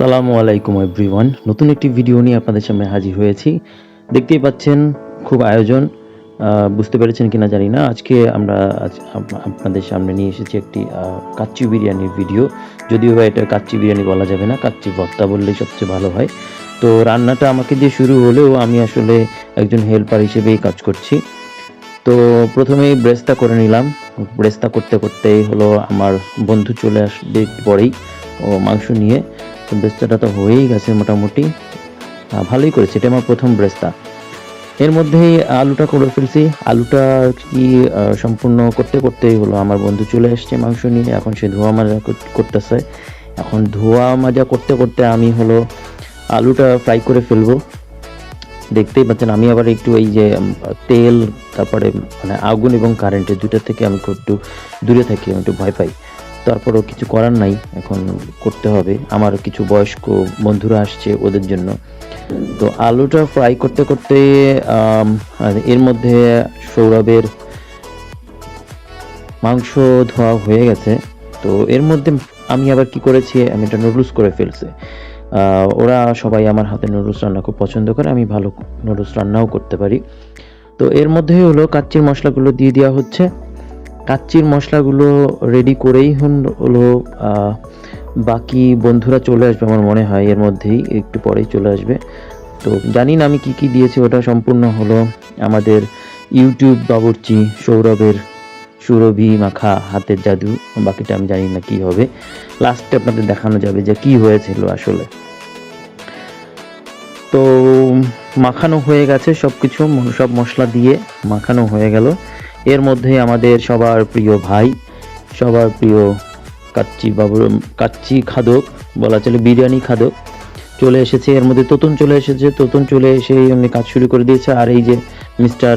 আসসালামু আলাইকুম এভরিওয়ান। নতুন একটি ভিডিও নিয়ে আপনাদের সামনে হাজির হয়েছি। দেখতেই পাচ্ছেন খুব আয়োজন, বুঝতে পেরেছেন কিনা জানি না। আজকে আমরা আপনাদের সামনে নিয়ে এসেছি একটি কাচ্চি বিরিয়ানির ভিডিও। যদিও বা এটা কাচ্চি বিরিয়ানি বলা যাবে না, কাচ্চি ভর্তা বললেই সবচেয়ে ভালো হয়। তো রান্নাটা আমাকে দিয়ে শুরু হলেও আমি আসলে একজন হেল্পার হিসেবেই কাজ করছি। তো প্রথমেই ব্রেস্তা করে নিলাম। ব্রেস্তা করতে করতেই হলো আমার বন্ধু চলে আসবে একটু পরেই ও মাংস নিয়ে। তো ব্রেস্তাটা তো হয়েই গেছে মোটামুটি, ভালোই করেছে। এটা আমার প্রথম ব্রেস্তা। এর মধ্যেই আলুটা করে ফেলছি। আলুটা কি সম্পূর্ণ করতে করতেই হলো আমার বন্ধু চলে এসছে মাংস নিয়ে। এখন সে ধোয়া মাজা করতেছে। এখন ধোয়া মাজা করতে করতে আমি হলো আলুটা ফ্রাই করে ফেলবো। দেখতেই পাচ্ছেন আমি আবার একটু এই যে তেল, তারপরে মানে আগুন এবং কারেন্টের দুটো থেকে আমি একটু দূরে থাকি, আমি একটু ভয় পাই। তারপরেও কিছু করার নাই, এখন করতে হবে। আমার কিছু বয়স্ক বন্ধুরা আসছে, ওদের জন্য। তো আলুটা ফ্রাই করতে করতে এর মধ্যে সৌরভের মাংস ধোয়া হয়ে গেছে। তো এর মধ্যে আমি আবার কি করেছি, আমি একটা নুডলস করে ফেলছি। ওরা সবাই আমার হাতে নুডলস রান্না খুব পছন্দ করে, আমি ভালো নুডলস রান্নাও করতে পারি। তো এর মধ্যেই হলো কাচ্চির মশলাগুলো দিয়ে দেওয়া হচ্ছে। কাচ্চির মশলাগুলো রেডি করেই হলো বাকি বন্ধুরা চলে আসবে আমার মনে হয়, এর মধ্যেই একটু পরেই চলে আসবে। তো জানি না আমি কি কি দিয়েছি, ওটা সম্পূর্ণ হলো আমাদের ইউটিউব বাবুর্চি সৌরভের সুরভি মাখা হাতের জাদু। বাকিটা আমি জানি না কি হবে, লাস্টে আপনাদের দেখানো যাবে যে কি হয়েছিল আসলে। তো মাখানো হয়ে গেছে সবকিছু, সব মশলা দিয়ে মাখানো হয়ে গেল। এর মধ্যে আমাদের সবার প্রিয় ভাই, সবার প্রিয় কাচ্চি খাদক বলা চলে, বিরিয়ানি খাদক চলে এসেছে। এর মধ্যে তোতন চলে এসেছে। তোতন চলে এসে এমনি কাজ শুরু করে দিয়েছে। আর এই যে মিস্টার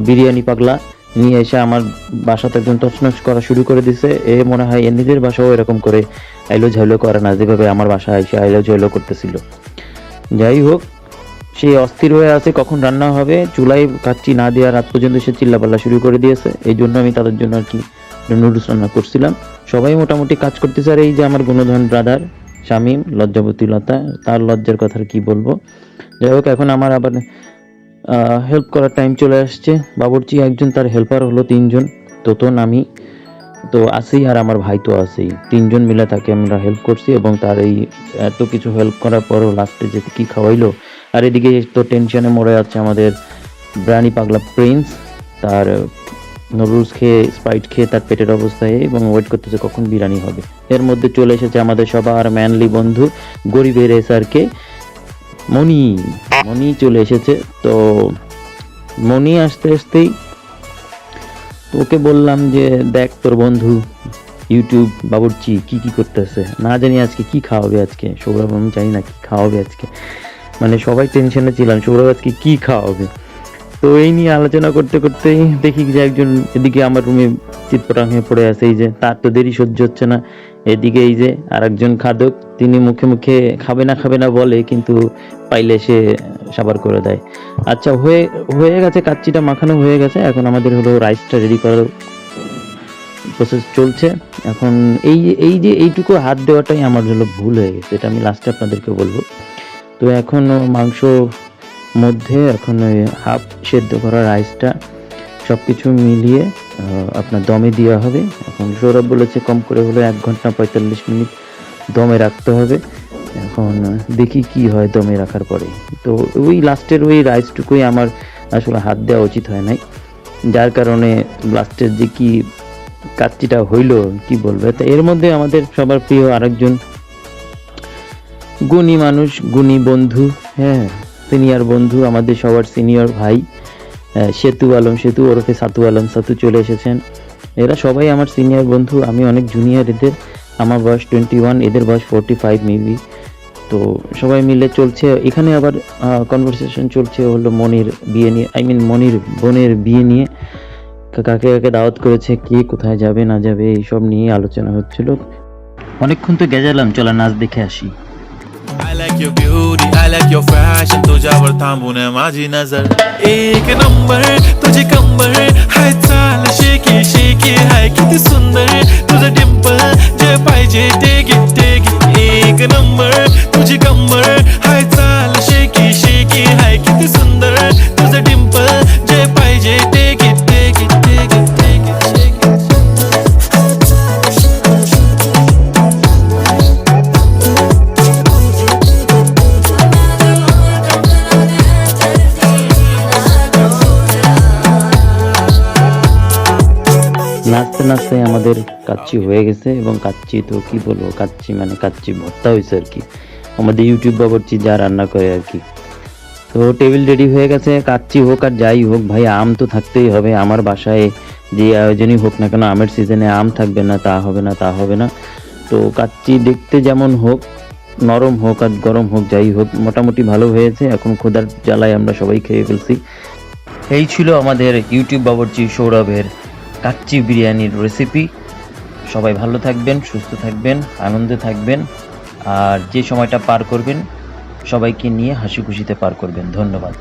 বিরিয়ানি পাগলা নিয়ে এসে আমার বাসাতে একদম তছনছ করা শুরু করে দিছে। এ মনে হয় এর নিজের বাসাও এরকম করে আইলো ঝাইলো করে না, যেভাবে আমার বাসায় এসে আইলো ঝাইলো করতেছিল। যাই হোক, সে অস্থির হয়ে আছে কখন রান্না হবে। চুলায় কাচ্চি না দেওয়ার রাত পর্যন্ত সে চিল্লাপাল্লা শুরু করে দিয়েছে। এই জন্য আমি তাদের জন্য আর কি নুডলস রান্না করছিলাম। সবাই মোটামুটি কাজ করতেছে। আর এই যে আমার গুণধন ব্রাদার শামীম, লজ্জাবতী লতা, তার লজ্জার কথা কি বলবো। যাই হোক, এখন আমার আবার হেল্প করার টাইম চলে আসছে। বাবুর্চি একজন, তার হেল্পার হলো তিনজন, তোতন, আমি তো আছেই, আর আমার ভাই তো আছেই। তিনজন মিলে তাকে আমরা হেল্প করছি। এবং তার এই এত কিছু হেল্প করার পরও লাস্টে যে কি খাওয়াইলো। আর এদিকে তো টেনশনে মরে যাচ্ছে আমাদের বিরিয়ানি পাগলা প্রিন্স, তার নুডলস খেয়ে স্প্রাইট খেয়ে তার পেটের অবস্থায়, এবং ওয়েট করতেছে কখন বিরিয়ানি হবে। এর মধ্যে চলে এসেছে আমাদের সবার ম্যানলি বন্ধু গরিবের এসআরকে মনি চলে এসেছে। তো মনি আসতে আসতেই ওকে বললাম যে দেখ তোর বন্ধু ইউটিউব বাবুর্চি কি কি করতেছে, না জানি আজকে কি খাওয়াবে। আজকে সৌরভ, আমি জানি না কি খাওয়াবে আজকে, মানে সবাই টেনশনে ছিলাম সৌরভ আজকে কি খাওয়াবে। তো এই নিয়ে আলোচনা করতে করতেই দেখি যে একজন এদিকে আমার রুমে চিৎপটাং হয়ে পড়ে আছে। এই যে তার তো দেরি সহ্য হচ্ছে না। এদিকে এই যে আরেকজন খাদক, তিনি মুখে মুখে খাবে না বলে, কিন্তু পাইলে সে সাবার করে দেয়। আচ্ছা, হয়ে গেছে, কাচ্চিটা মাখানো হয়ে গেছে। এখন আমাদের হলো রাইসটা রেডি করার প্রসেস চলছে। এখন এই যে এইটুকু হাত দেওয়াটাই আমার হলো ভুল হয়ে গেছে, এটা আমি লাস্টে আপনাদেরকে বলবো। তো এখন মাংস মধ্যে এখন হাফ সেদ্ধ করা রাইসটা সব কিছু মিলিয়ে আপনার দমে দেওয়া হবে। এখন সৌরভ বলেছে কম করে হলো 1 ঘন্টা 45 মিনিট দমে রাখতে হবে। এখন দেখি কি হয় দমে রাখার পরে। তো ওই লাস্টের ওই রাইসটুকুই আমার আসলে হাত দেওয়া উচিত হয় নাই, যার কারণে লাস্টের যে কি কাচ্চিটা হইলো কি বলবো। তো এর মধ্যে আমাদের সবার প্রিয় আরেকজন গুণী মানুষ, গুণী বন্ধু, হ্যাঁ সিনিয়র বন্ধু, আমাদের সবার সিনিয়র ভাই সেতু ওরফে সাতু আলম চলে এসেছেন। এরা সবাই আমার সিনিয়র বন্ধু, আমি অনেক জুনিয়র এদের। আমার বয়স 21, এদের বয়স 45 মেবি। তো সবাই মিলে চলছে। এখানে আবার কনভারসেশন চলছে হলো মনির বিয়ে নিয়ে, মনির বোনের বিয়ে নিয়ে। কাকে কাকে দাওয়াত করেছে, কে কোথায় যাবে না যাবে, এইসব নিয়ে আলোচনা হচ্ছিল। অনেকক্ষণ তো গেজালাম, চলা নাচ দেখে আসি। I like your beauty, I like your fashion. तुझ्यावर थांबून माझी नजर एक नंबर, तुझी कंबर हाय चाल शेकी शेकी हाय किती सुंदर तुझं डिंपल जे पाहिजे ते घे एक नंबर নাচতে নাচতে আমাদের কাচ্চি হয়ে গেছে, এবং কাচ্চি তো কি বলবো, কাচ্চি মানে কাচ্চি ভর্তা হয়েছে আর কি, আমাদের ইউটিউব বাবুর্চি যা রান্না করে আর কি। তো টেবিল রেডি হয়ে গেছে, কাচ্চি হোক আর যাই হোক ভাই, আম তো থাকতেই হবে। আমার বাসায় যে আয়োজনই হোক না কেন, আমের সিজনে আম থাকবে না তা হবে না, তা হবে না। তো কাচ্চি দেখতে যেমন হোক, নরম হোক আর গরম হোক, যাই হোক, মোটামুটি ভালো হয়েছে। এখন ক্ষুধার জ্বালায় আমরা সবাই খেয়ে ফেলছি। এই ছিল আমাদের ইউটিউব বাবুর্চি সৌরভের কাচ্চি বিরিয়ানির রেসিপি। সবাই ভালো থাকবেন, সুস্থ থাকবেন, আনন্দে থাকবেন, আর যে সময়টা পার করবেন সবাইকে নিয়ে হাসি খুশিতে পার করবেন। ধন্যবাদ।